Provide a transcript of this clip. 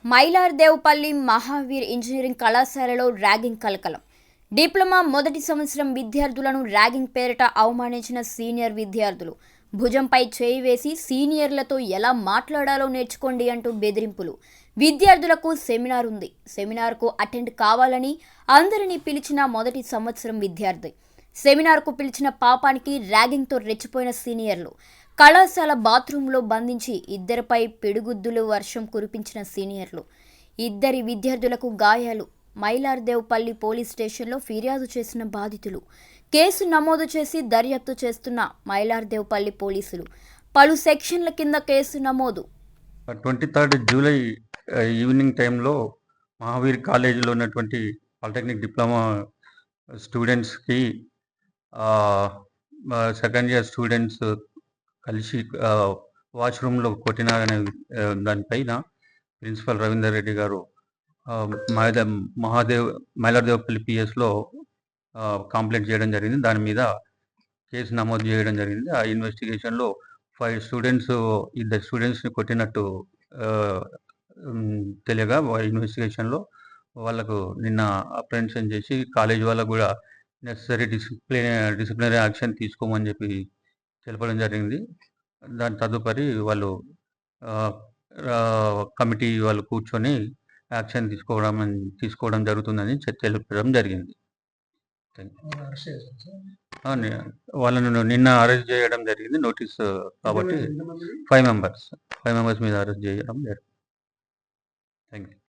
Mailardevpally Mahavir engineering కళాశాలలో ragging కలకలం. Diploma మొదటి సంవత్సరం విద్యార్థులను ర్యాగింగ్ పేరిట అవమానించిన సీనియర్ విద్యార్థులు. భుజంపై చేయి వేసి సీనియర్లతో ఎలా మాట్లాడాలో నేర్చుకోండి అంటూ బెదిరింపులు. విద్యార్థులకు సెమినార్ ఉంది, సెమినార్కు అటెండ్ కావాలని అందరినీ పిలిచిన మొదటి సంవత్సరం విద్యార్థి. సెమినార్కు పిలిచిన పాపానికి ర్యాగింగ్తో రెచ్చిపోయిన సీనియర్లు. కళాశాల బాత్రూంలో బంధించి ఇద్దరిపై పిడుగుద్దులు వర్షం కురిపించిన సీనియర్లు. ఇద్దరి విద్యార్థులకు గాయాలు. మైలార్దేవుపల్లి పోలీస్ స్టేషన్లో ఫిర్యాదు చేసిన బాధితులు. కేసు నమోదు చేసి దర్యాప్తు చేస్తున్న మైలార్దేవుపల్లి పోలీసులు. పలు సెక్షన్ల కింద కేసు నమోదు. 23 జూలై ఈవినింగ్ టైంలో మహావీర్ కాలేజీలో ఉన్నటువంటి పాలిటెక్నిక్ డిప్లొమా స్టూడెంట్స్కి సెకండ్ ఇయర్ స్టూడెంట్స్ కలిసి వాష్రూమ్లో కొట్టినారనే దానిపైన ప్రిన్సిపల్ రవీందర్ రెడ్డి గారు మైలార్దేవుపల్లి పిఎస్లో కంప్లైంట్ చేయడం జరిగింది. దాని మీద కేసు నమోదు చేయడం జరిగింది. ఆ ఇన్వెస్టిగేషన్లో 5 స్టూడెంట్స్, ఇద్దరు స్టూడెంట్స్ని కొట్టినట్టు తెలియగా ఇన్వెస్టిగేషన్లో వాళ్ళకు నిన్న అప్రెంటిషన్ చేసి కాలేజ్ వాళ్ళకు కూడా నెసరీ డిసిప్లినరీ యాక్షన్ తీసుకోమని చెప్పి తెలపడం జరిగింది. దాని తదుపరి వాళ్ళు కమిటీ వాళ్ళు కూర్చొని యాక్షన్ తీసుకోవడం జరుగుతుందని తెలపడం జరిగింది. వాళ్ళను నిన్న అరెస్ట్ చేయడం జరిగింది. నోటీస్ కాబట్టి 5 మెంబర్స్ మీద అరెస్ట్ చేయడం జరిగింది. Thank you.